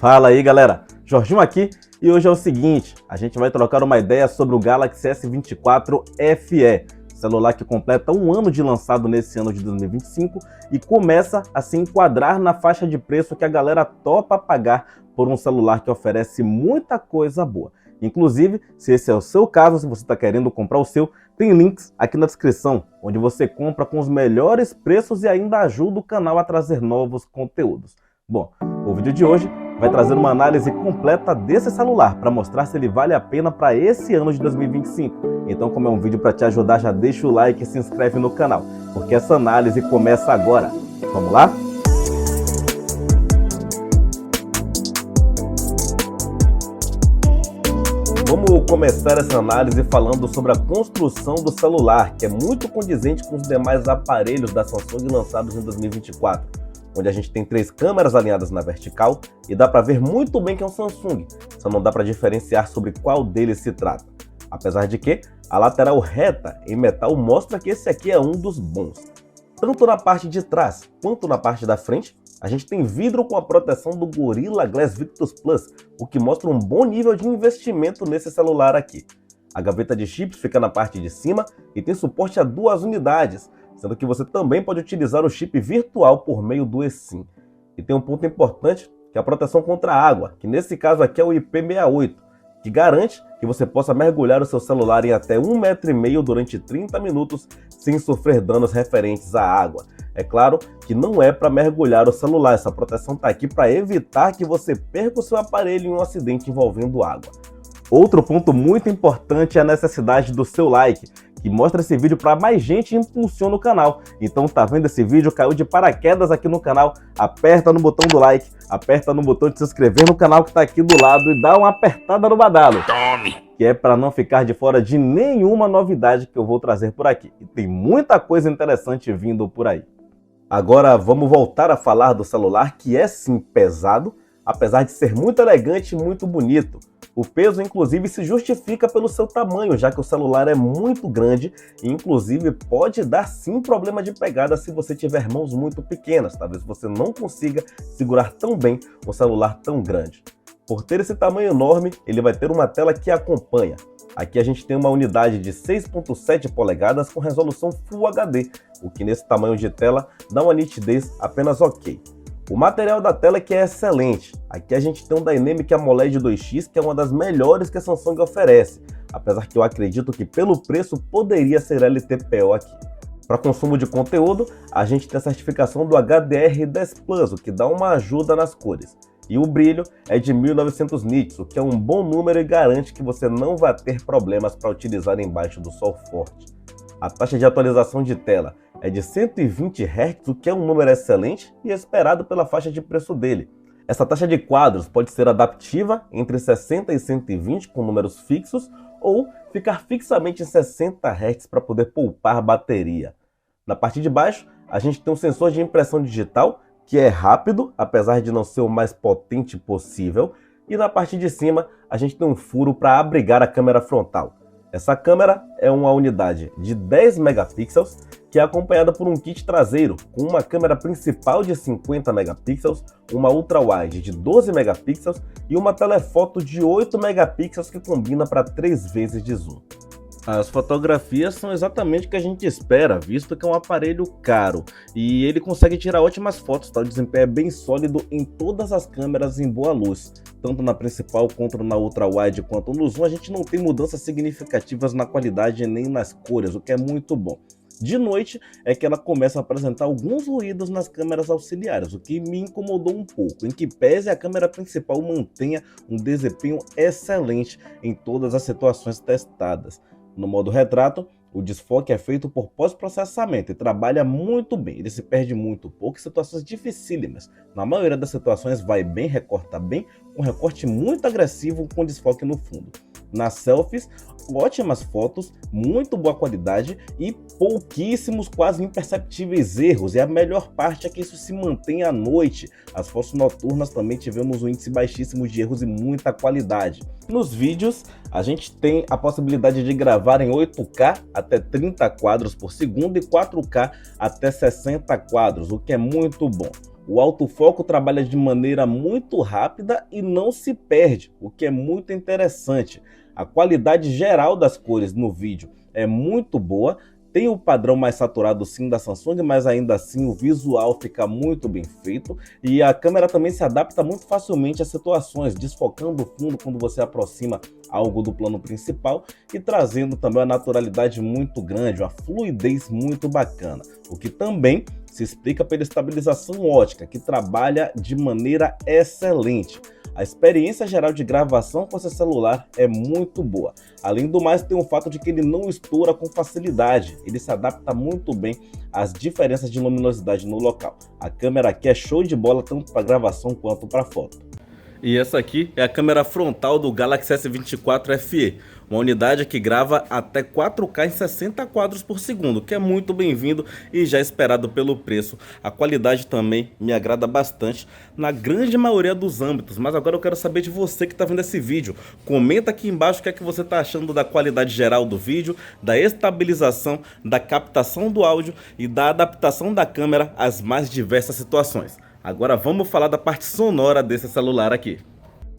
Fala aí galera, Jorginho aqui e hoje é o seguinte, a gente vai trocar uma ideia sobre o Galaxy S24 FE, celular que completa um ano de lançado nesse ano de 2025 e começa a se enquadrar na faixa de preço que a galera topa pagar por um celular que oferece muita coisa boa. Inclusive, se esse é o seu caso, se você está querendo comprar o seu, tem links aqui na descrição, onde você compra com os melhores preços e ainda ajuda o canal a trazer novos conteúdos. Bom, o vídeo de hoje vai trazer uma análise completa desse celular para mostrar se ele vale a pena para esse ano de 2025. Então, como é um vídeo para te ajudar, já deixa o like e se inscreve no canal, porque essa análise começa agora. Vamos lá? Vamos começar essa análise falando sobre a construção do celular, que é muito condizente com os demais aparelhos da Samsung lançados em 2024, onde a gente tem 3 câmeras alinhadas na vertical e dá para ver muito bem que é um Samsung, só não dá para diferenciar sobre qual deles se trata. Apesar de que a lateral reta em metal mostra que esse aqui é um dos bons. Tanto na parte de trás quanto na parte da frente, a gente tem vidro com a proteção do Gorilla Glass Victus Plus, o que mostra um bom nível de investimento nesse celular aqui. A gaveta de chips fica na parte de cima e tem suporte a 2 unidades, sendo que você também pode utilizar o chip virtual por meio do eSIM. E tem um ponto importante, que é a proteção contra a água, que nesse caso aqui é o IP68, que garante que você possa mergulhar o seu celular em até 1,5 m durante 30 minutos sem sofrer danos referentes à água. É claro que não é para mergulhar o celular, essa proteção está aqui para evitar que você perca o seu aparelho em um acidente envolvendo água. Outro ponto muito importante é a necessidade do seu like, que mostra esse vídeo para mais gente e impulsiona o canal. Então tá vendo esse vídeo, caiu de paraquedas aqui no canal, aperta no botão do like, aperta no botão de se inscrever no canal que está aqui do lado e dá uma apertada no badalo. Tome! Que é para não ficar de fora de nenhuma novidade que eu vou trazer por aqui. E tem muita coisa interessante vindo por aí. Agora vamos voltar a falar do celular, que é sim pesado, apesar de ser muito elegante e muito bonito. O peso, inclusive, se justifica pelo seu tamanho, já que o celular é muito grande e, inclusive, pode dar sim problema de pegada se você tiver mãos muito pequenas. Talvez você não consiga segurar tão bem um celular tão grande. Por ter esse tamanho enorme, ele vai ter uma tela que acompanha. Aqui a gente tem uma unidade de 6.7 polegadas com resolução Full HD, o que nesse tamanho de tela dá uma nitidez apenas ok. O material da tela aqui é excelente. Aqui a gente tem um Dynamic AMOLED 2X, que é uma das melhores que a Samsung oferece, apesar que eu acredito que pelo preço poderia ser LTPO aqui. Para consumo de conteúdo, a gente tem a certificação do HDR10 Plus, o que dá uma ajuda nas cores. E o brilho é de 1900 nits, o que é um bom número e garante que você não vai ter problemas para utilizar embaixo do sol forte. A taxa de atualização de tela é de 120 Hz, o que é um número excelente e esperado pela faixa de preço dele. Essa taxa de quadros pode ser adaptiva entre 60 e 120 com números fixos ou ficar fixamente em 60 Hz para poder poupar bateria. Na parte de baixo, a gente tem um sensor de impressão digital que é rápido, apesar de não ser o mais potente possível, e na parte de cima a gente tem um furo para abrigar a câmera frontal. Essa câmera é uma unidade de 10 megapixels, que é acompanhada por um kit traseiro com uma câmera principal de 50 megapixels, uma ultra-wide de 12 megapixels e uma telefoto de 8 megapixels que combina para 3 vezes de zoom. As fotografias são exatamente o que a gente espera, visto que é um aparelho caro e ele consegue tirar ótimas fotos, tá? O desempenho é bem sólido em todas as câmeras em boa luz, tanto na principal quanto na ultra-wide quanto no zoom. A gente não tem mudanças significativas na qualidade nem nas cores, o que é muito bom. De noite é que ela começa a apresentar alguns ruídos nas câmeras auxiliares, o que me incomodou um pouco, em que pese a câmera principal mantenha um desempenho excelente em todas as situações testadas. No modo retrato, o desfoque é feito por pós-processamento e trabalha muito bem, ele se perde muito pouco em situações dificílimas. Na maioria das situações vai bem, recorta bem, um recorte muito agressivo com desfoque no fundo. Nas selfies, ótimas fotos, muito boa qualidade e pouquíssimos, quase imperceptíveis erros. E a melhor parte é que isso se mantém à noite. As fotos noturnas também tivemos um índice baixíssimo de erros e muita qualidade. Nos vídeos, a gente tem a possibilidade de gravar em 8K até 30 quadros por segundo e 4K até 60 quadros, o que é muito bom. O autofoco trabalha de maneira muito rápida e não se perde, o que é muito interessante. A qualidade geral das cores no vídeo é muito boa. Tem o padrão mais saturado sim da Samsung, mas ainda assim o visual fica muito bem feito. E a câmera também se adapta muito facilmente às situações, desfocando o fundo quando você aproxima algo do plano principal e trazendo também uma naturalidade muito grande, uma fluidez muito bacana. O que também se explica pela estabilização ótica, que trabalha de maneira excelente. A experiência geral de gravação com esse celular é muito boa. Além do mais, tem o fato de que ele não estoura com facilidade. Ele se adapta muito bem às diferenças de luminosidade no local. A câmera aqui é show de bola tanto para gravação quanto para foto. E essa aqui é a câmera frontal do Galaxy S24 FE, uma unidade que grava até 4K em 60 quadros por segundo, que é muito bem-vindo e já esperado pelo preço. A qualidade também me agrada bastante na grande maioria dos âmbitos, mas agora eu quero saber de você que está vendo esse vídeo. Comenta aqui embaixo o que é que você está achando da qualidade geral do vídeo, da estabilização, da captação do áudio e da adaptação da câmera às mais diversas situações. Agora vamos falar da parte sonora desse celular aqui.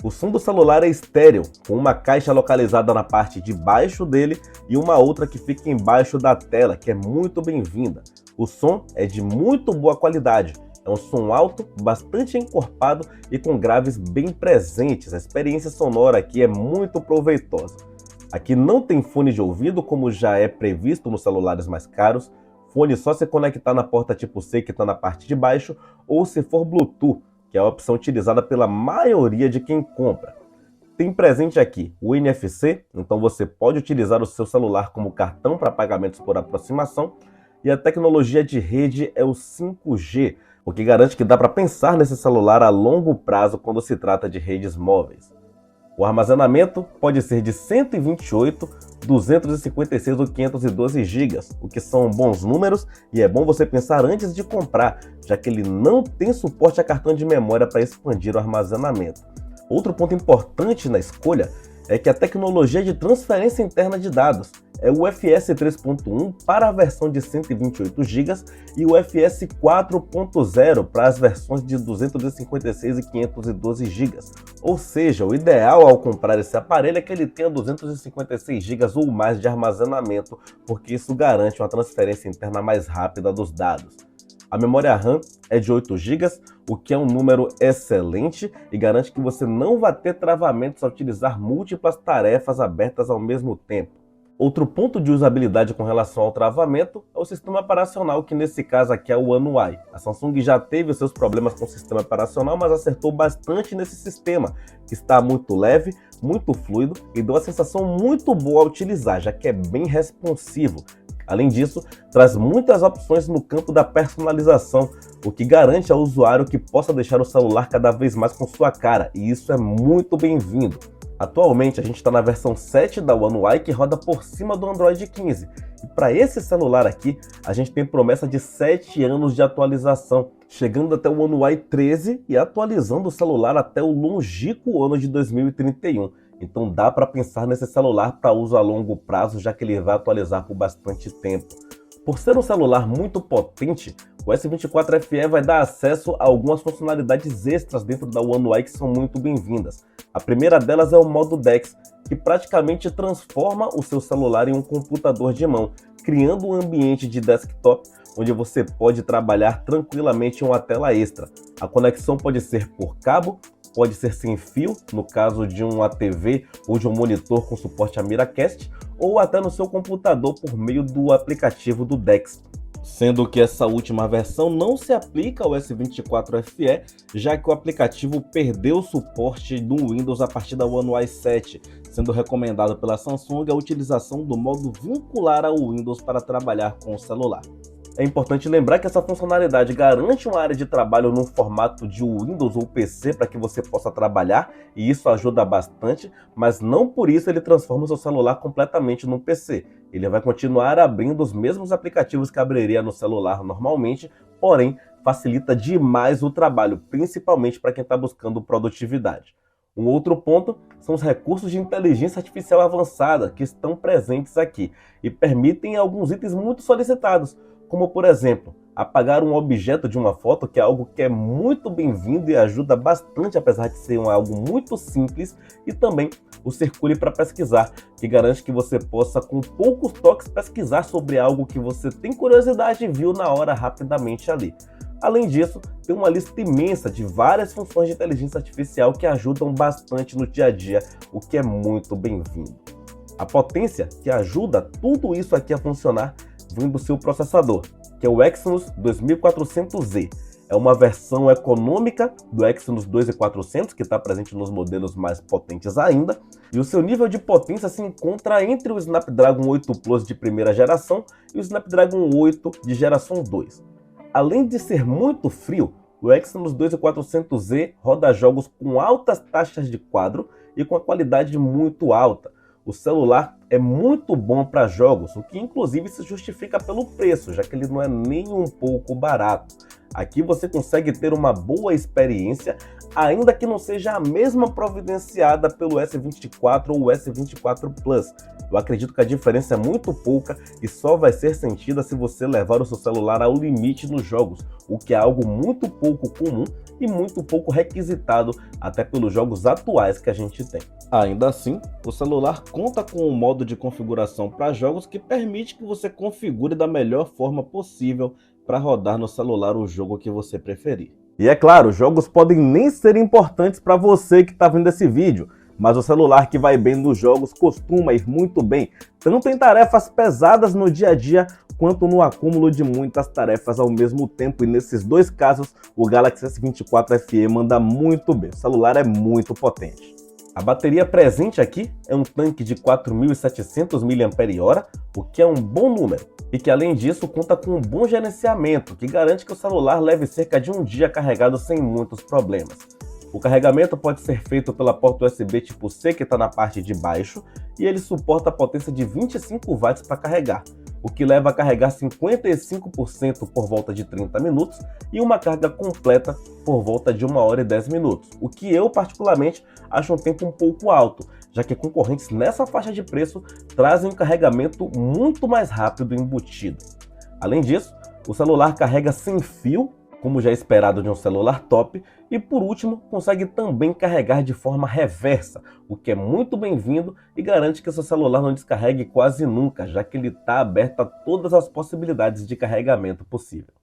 O som do celular é estéreo, com uma caixa localizada na parte de baixo dele e uma outra que fica embaixo da tela, que é muito bem-vinda. O som é de muito boa qualidade, é um som alto, bastante encorpado e com graves bem presentes. A experiência sonora aqui é muito proveitosa. Aqui não tem fone de ouvido, como já é previsto nos celulares mais caros. Fone só se conectar na porta tipo C, que está na parte de baixo, ou se for Bluetooth, que é a opção utilizada pela maioria de quem compra. Tem presente aqui o NFC, então você pode utilizar o seu celular como cartão para pagamentos por aproximação, e a tecnologia de rede é o 5G, o que garante que dá para pensar nesse celular a longo prazo quando se trata de redes móveis. O armazenamento pode ser de 128, 256 ou 512 GB, o que são bons números e é bom você pensar antes de comprar, já que ele não tem suporte a cartão de memória para expandir o armazenamento. Outro ponto importante na escolha é que a tecnologia de transferência interna de dados é o UFS 3.1 para a versão de 128 GB e o UFS 4.0 para as versões de 256 e 512 GB. Ou seja, o ideal ao comprar esse aparelho é que ele tenha 256 GB ou mais de armazenamento, porque isso garante uma transferência interna mais rápida dos dados. A memória RAM é de 8 GB, o que é um número excelente e garante que você não vai ter travamentos ao utilizar múltiplas tarefas abertas ao mesmo tempo. Outro ponto de usabilidade com relação ao travamento é o sistema operacional, que nesse caso aqui é o One UI. A Samsung já teve os seus problemas com o sistema operacional, mas acertou bastante nesse sistema, que está muito leve, muito fluido e dá uma sensação muito boa ao utilizar, já que é bem responsivo. Além disso, traz muitas opções no campo da personalização, o que garante ao usuário que possa deixar o celular cada vez mais com sua cara, e isso é muito bem-vindo. Atualmente a gente está na versão 7 da One UI, que roda por cima do Android 15. E para esse celular aqui, a gente tem promessa de 7 anos de atualização, chegando até o One UI 13 e atualizando o celular até o longínquo ano de 2031. Então dá para pensar nesse celular para uso a longo prazo, já que ele vai atualizar por bastante tempo. Por ser um celular muito potente, o S24 FE vai dar acesso a algumas funcionalidades extras dentro da One UI que são muito bem-vindas. A primeira delas é o modo DeX, que praticamente transforma o seu celular em um computador de mão, criando um ambiente de desktop onde você pode trabalhar tranquilamente em uma tela extra. A conexão pode ser por cabo, pode ser sem fio, no caso de uma TV ou de um monitor com suporte a Miracast, ou até no seu computador por meio do aplicativo do DeX. Sendo que essa última versão não se aplica ao S24 FE, já que o aplicativo perdeu o suporte do Windows a partir da One UI 7, sendo recomendado pela Samsung a utilização do modo vincular ao Windows para trabalhar com o celular. É importante lembrar que essa funcionalidade garante uma área de trabalho no formato de Windows ou PC para que você possa trabalhar, e isso ajuda bastante, mas não por isso ele transforma o seu celular completamente num PC. Ele vai continuar abrindo os mesmos aplicativos que abriria no celular normalmente, porém facilita demais o trabalho, principalmente para quem está buscando produtividade. Um outro ponto são os recursos de inteligência artificial avançada que estão presentes aqui e permitem alguns itens muito solicitados, como por exemplo, apagar um objeto de uma foto, que é algo que é muito bem-vindo e ajuda bastante, apesar de ser algo muito simples, e também o Circule para pesquisar, que garante que você possa, com poucos toques, pesquisar sobre algo que você tem curiosidade e viu na hora rapidamente ali. Além disso, tem uma lista imensa de várias funções de inteligência artificial que ajudam bastante no dia a dia, o que é muito bem-vindo. A potência que ajuda tudo isso aqui a funcionar vem do seu processador, que é o Exynos 2400Z. É uma versão econômica do Exynos 2400, que está presente nos modelos mais potentes ainda, e o seu nível de potência se encontra entre o Snapdragon 8 Plus de primeira geração e o Snapdragon 8 de geração 2. Além de ser muito frio, o Exynos 2400Z roda jogos com altas taxas de quadro e com a qualidade muito alta. O celular é muito bom para jogos, o que inclusive se justifica pelo preço, já que ele não é nem um pouco barato. Aqui você consegue ter uma boa experiência, ainda que não seja a mesma providenciada pelo S24 ou o S24 Plus. Eu acredito que a diferença é muito pouca e só vai ser sentida se você levar o seu celular ao limite nos jogos, o que é algo muito pouco comum e muito pouco requisitado até pelos jogos atuais que a gente tem. Ainda assim, o celular conta com um modo de configuração para jogos que permite que você configure da melhor forma possível para rodar no celular o jogo que você preferir. E é claro, jogos podem nem ser importantes para você que está vendo esse vídeo, mas o celular que vai bem nos jogos costuma ir muito bem, tanto em tarefas pesadas no dia a dia, quanto no acúmulo de muitas tarefas ao mesmo tempo, e nesses dois casos, o Galaxy S24 FE manda muito bem, o celular é muito potente. A bateria presente aqui é um tanque de 4.700 mAh, o que é um bom número, e que além disso conta com um bom gerenciamento, que garante que o celular leve cerca de um dia carregado sem muitos problemas. O carregamento pode ser feito pela porta USB tipo C, que está na parte de baixo, e ele suporta a potência de 25 watts para carregar, o que leva a carregar 55% por volta de 30 minutos e uma carga completa por volta de 1 hora e 10 minutos, o que eu particularmente acho um tempo um pouco alto, já que concorrentes nessa faixa de preço trazem um carregamento muito mais rápido embutido. Além disso, o celular carrega sem fio, como já é esperado de um celular top, e por último, consegue também carregar de forma reversa, o que é muito bem-vindo e garante que seu celular não descarregue quase nunca, já que ele está aberto a todas as possibilidades de carregamento possível.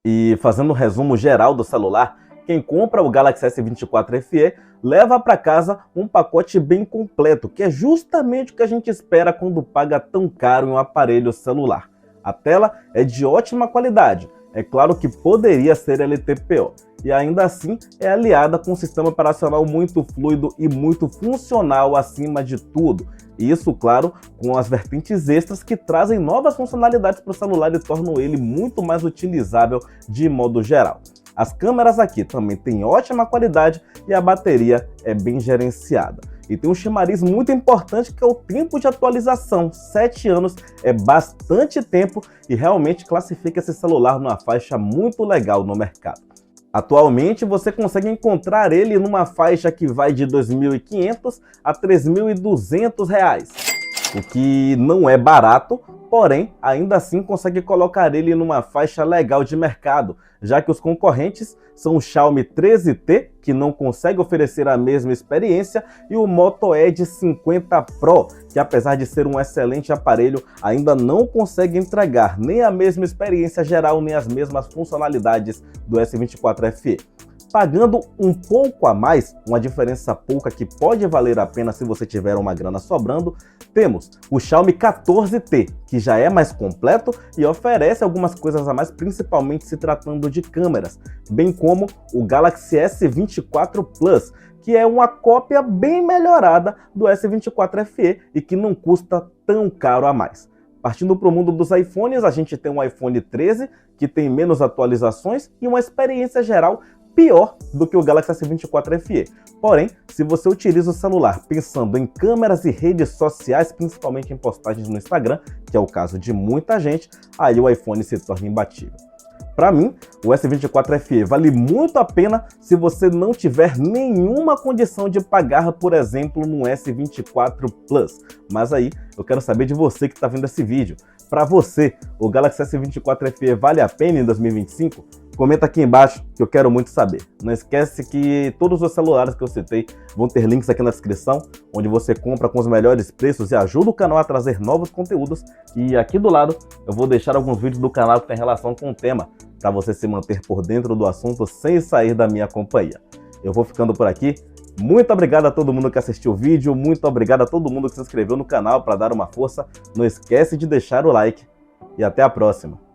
E fazendo um resumo geral do celular, quem compra o Galaxy S24 FE leva para casa um pacote bem completo, que é justamente o que a gente espera quando paga tão caro em um aparelho celular. A tela é de ótima qualidade, é claro que poderia ser LTPO, e ainda assim é aliada com um sistema operacional muito fluido e muito funcional acima de tudo. E isso, claro, com as vertentes extras que trazem novas funcionalidades para o celular e tornam ele muito mais utilizável de modo geral. As câmeras aqui também têm ótima qualidade e a bateria é bem gerenciada. E tem um chamariz muito importante, que é o tempo de atualização. 7 anos é bastante tempo e realmente classifica esse celular numa faixa muito legal no mercado. Atualmente você consegue encontrar ele numa faixa que vai de R$ 2.500 a R$ 3.200, o que não é barato, porém ainda assim consegue colocar ele numa faixa legal de mercado, já que os concorrentes são o Xiaomi 13T, que não consegue oferecer a mesma experiência, e o Moto Edge 50 Pro, que apesar de ser um excelente aparelho, ainda não consegue entregar nem a mesma experiência geral, nem as mesmas funcionalidades do S24 FE. Pagando um pouco a mais, uma diferença pouca que pode valer a pena se você tiver uma grana sobrando, temos o Xiaomi 14T, que já é mais completo e oferece algumas coisas a mais, principalmente se tratando de câmeras, bem como o Galaxy S24 Plus, que é uma cópia bem melhorada do S24 FE e que não custa tão caro a mais. Partindo para o mundo dos iPhones, a gente tem um iPhone 13, que tem menos atualizações e uma experiência geral pior do que o Galaxy S24 FE. Porém, se você utiliza o celular pensando em câmeras e redes sociais, principalmente em postagens no Instagram, que é o caso de muita gente, aí o iPhone se torna imbatível. Para mim, o S24 FE vale muito a pena se você não tiver nenhuma condição de pagar, por exemplo, no S24 Plus. Mas aí, eu quero saber de você que está vendo esse vídeo. Para você, o Galaxy S24 FE vale a pena em 2025? Comenta aqui embaixo que eu quero muito saber. Não esquece que todos os celulares que eu citei vão ter links aqui na descrição, onde você compra com os melhores preços e ajuda o canal a trazer novos conteúdos. E aqui do lado eu vou deixar alguns vídeos do canal que tem relação com o tema, para você se manter por dentro do assunto sem sair da minha companhia. Eu vou ficando por aqui. Muito obrigado a todo mundo que assistiu o vídeo, muito obrigado a todo mundo que se inscreveu no canal para dar uma força. Não esquece de deixar o like e até a próxima.